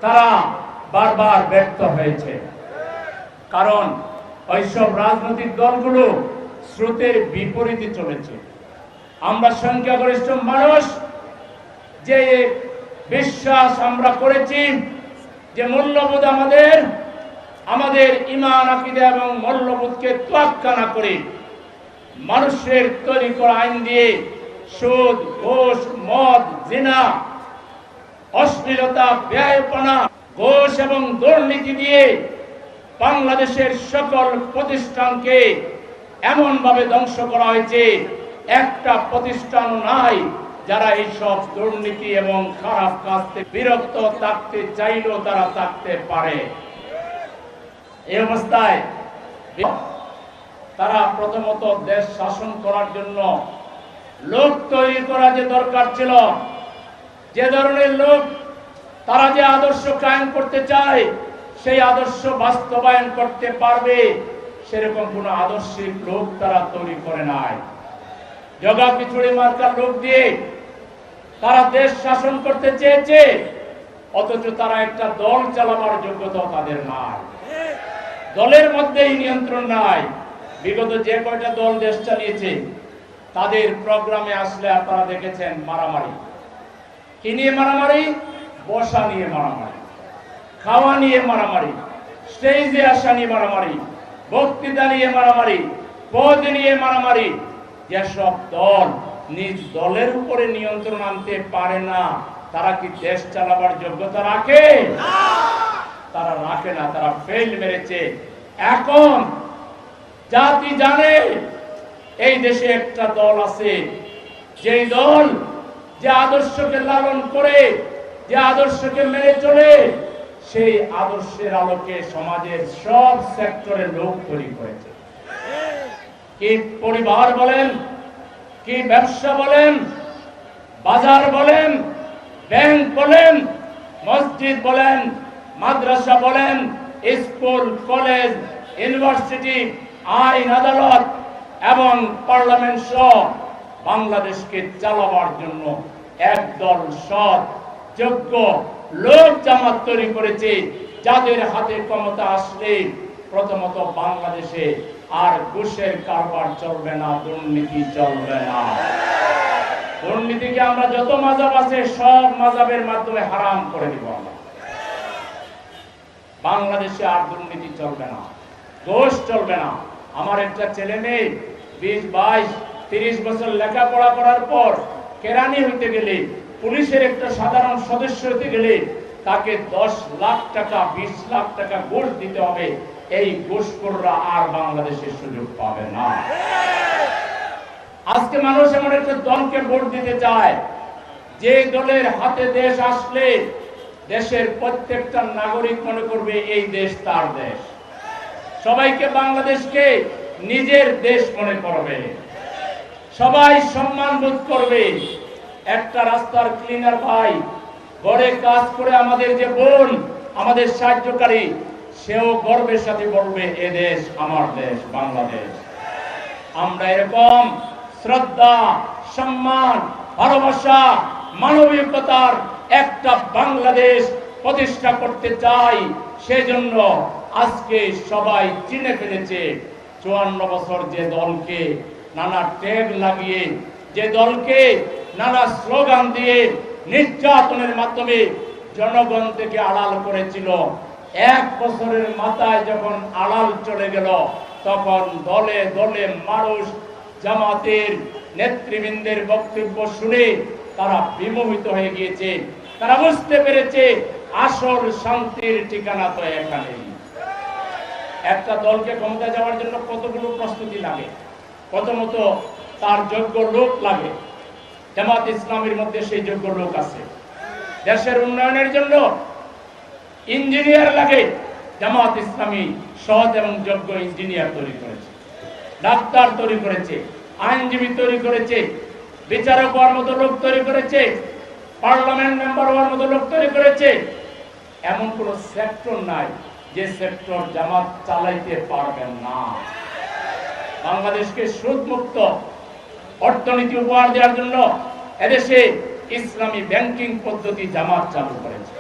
তারা বারবার ব্যর্থ হয়েছে, কারণ ওইসব রাজনৈতিক দলগুলো স্রোতের বিপরীতে চলেছে। আমরা সংখ্যাগরিষ্ঠ মানুষ যে বিশ্বাস আমরা করেছি যে মূল্যবোধ আমাদের ঈমান আকীদা এবং মূল্যবোধকে তোয়াক্কা না করে মানুষের তৈরি করা আইন দিয়ে সুদ, ঘুষ, মদ, জিনা, অশ্লীলতা, ব্যয়পনা, ঘুষ এবং দুর্নীতি দিয়ে বাংলাদেশের সকল প্রতিষ্ঠানকে এমন ভাবে ধ্বংস করা হয়েছে, একটা প্রতিষ্ঠান নাই যারা এইসব দুর্নীতি এবং খারাপ কাজ থেকে বিরত থাকতে চাইলেও তারা থাকতে পারে। এই অবস্থায় তারা প্রথমত দেশ শাসন করার জন্য লোক তৈরি করা যে দরকার ছিল, যে ধরনের লোক তারা যে আদর্শ কায়েম করতে চায় সেই আদর্শ বাস্তবায়ন করতে পারবে সেরকম কোন আদর্শিক লোক তারা তৈরি করে নাই। জগা খিচুড়ি মার্কার লোক দিয়ে তারা দেশ শাসন করতে চেয়েছে, অথচ তারা একটা দল চালাবার যোগ্যতা তাদের নাই, দলের মধ্যেই নিয়ন্ত্রণ নাই। বিগত যে কয়টা দল দেশ চালিয়েছে তাদের প্রোগ্রামে আসলে আপনারা দেখেছেন মারামারি। কি নিয়ে মারামারি? বসা নিয়ে মারামারি, খাওয়া নিয়ে মারামারি, স্টেজে আসা নিয়ে মারামারি, বক্তৃতা নিয়ে মারামারি, পদ নিয়ে মারামারি। যেসব দল নিজ দলের উপরে নিয়ন্ত্রণ আনতে পারে না তারা কি দেশ চালাবার যোগ্যতা রাখে? তারা রাখে না, তারা ফেল মেরেছে। এখন জাতি জানে এই দেশে একটা দল আছে, যেই দল যে আদর্শকে লালন করে, যে আদর্শকে মেনে চলে, সেই আদর্শের আলোকে সমাজের সব সেক্টরে লোক তৈরি করেছে। কি পরিবার বলেন, কি ব্যবসা বলেন, বাজার বলেন, ব্যাংক বলেন, মসজিদ বলেন, মাদ্রাসা বলেন, স্কুল, কলেজ, ইউনিভার্সিটি, আইন আদালত এবং পার্লামেন্ট সহ বাংলাদেশকে চালাবার জন্য একদল সৎ যোগ্য লোক জামাত তৈরি করেছে, যাদের হাতে ক্ষমতা আসলে প্রথমত বাংলাদেশে আর ঘুষের কারবার চলবে না, দুর্নীতি চলবে না। দুর্নীতিকে আমরা যত মাযহাব আছে সব মাযহাবের মাধ্যমে হারাম করে দিব। আমরা বাংলাদেশে আর দুর্নীতি চলবে না, ঘুষ চলবে না। আমার একটা ছেলে মেয়ে 20, 22, 30 বছর লেখাপড়া করার পর কেরানি হইতে গেলে, পুলিশের একটা সাধারণ সদস্য হইতে গেলে তাকে 10 লাখ টাকা, 20 লাখ টাকা ঘুষ দিতে হবে। এই ঘুষখোররা আর বাংলাদেশের সুযোগ পাবে না। আজকে মানুষ এমন একটা দলকে ভোট দিতে চায় যে দলের হাতে দেশ আসলে দেশের প্রত্যেকটা নাগরিক মনে করবে এই দেশ তার দেশ, সবাইকে বাংলাদেশকে নিজের দেশ মনে করবে, সবাই সম্মান বোধ করবে। একটা রাস্তার ক্লিনার ভাই ঘরে কাজ করে আমাদের যে বোন, আমাদের সাহায্যকারী, সেও গর্বের সাথে বলবে এ দেশ আমার দেশ, বাংলাদেশ। আমরা এরকম শ্রদ্ধা, সম্মান, ভালোবাসা, মানবিকতার একটা বাংলাদেশ প্রতিষ্ঠা করতে চাই। সেজন্য আজকে সবাই চিনে ফেলেছে 54 বছর যে দলকে নানা ট্যাগ লাগিয়ে, যে দলকে নানা স্লোগান দিয়ে নির্যাতনের মাধ্যমে জনগণ থেকে আড়াল করেছিল, 1 বছরের মাথায় যখন আড়াল চলে গেল তখন দলে দলে মানুষ জামাতের নেতৃবৃন্দের বক্তব্য শুনে তারা বিমোহিত হয়ে গিয়েছে। তারা বুঝতে পেরেছে আসল শান্তির ঠিকানা তো এখানেই। একটা দলকে ক্ষমতা যাওয়ার জন্য কতগুলো প্রস্তুতি লাগে, প্রথমত তার যোগ্য লোক লাগে। জামাত ইসলামের মধ্যে সেই যোগ্য লোক আছে। দেশের উন্নয়নের জন্য ইঞ্জিনিয়ার লাগে, জামাত ইসলামী সৎ এবং যোগ্য ইঞ্জিনিয়ার তৈরি করেছে, ডাক্তার তৈরি করেছে, আইনজীবী তৈরি করেছে, বিচারক হওয়ার মতো লোক তৈরি করেছে, পার্লামেন্ট মেম্বার হওয়ার মতো লোক তৈরি করেছে। এমন কোন সেক্টর নাই যে সেক্টর জামাত চালাইতে পারবেন না। বাংলাদেশকে সুদ মুক্ত অর্থনীতি উপহার দেওয়ার জন্য এদেশে ইসলামী ব্যাংকিং পদ্ধতি জামাত চালু করেছে।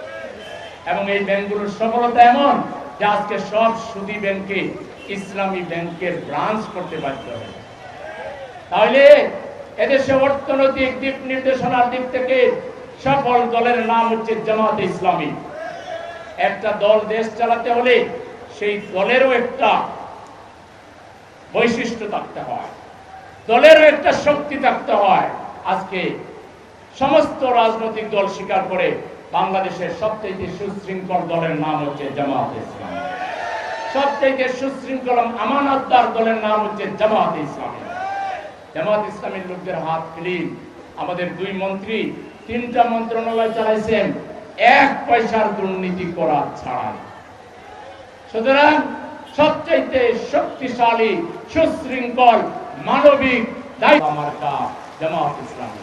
এবং এই ব্যাংকগুলোর সফলতা এমন যে আজকে সব সুদী ব্যাংকে ইসলামী ব্যাংকের ব্রাঞ্চ করতে বাধ্য হবে। তাহলে এদেশে অর্থনৈতিক দিক নির্দেশনার দিক থেকে সফল দলের নাম হচ্ছে জামাতে ইসলামী। একটা দল দেশ চালাতে হলে সেই দলেরও একটা বৈশিষ্ট্য থাকতে হয়, দলেরও একটা শক্তি থাকতে হয়। আজকে সমস্ত রাজনৈতিক দল স্বীকার করে বাংলাদেশের সবচেয়ে সুশৃঙ্খল দলের নাম হচ্ছে জামাতে ইসলামী। সবচেয়ে সুশৃঙ্খল আমানতদার দলের নাম হচ্ছে জামাতে ইসলামী। জামাত ইসলামীর লোকদের হাত ফেলি আমাদের 2 মন্ত্রী 3টা মন্ত্রণালয় চালাইছেন 1 পয়সার দুর্নীতি করা ছাড়া। সুতরাং সবচেয়ে শক্তিশালী সুশৃঙ্খল মানবিক দায়িত্ব মার্কা জামাত ইসলামী।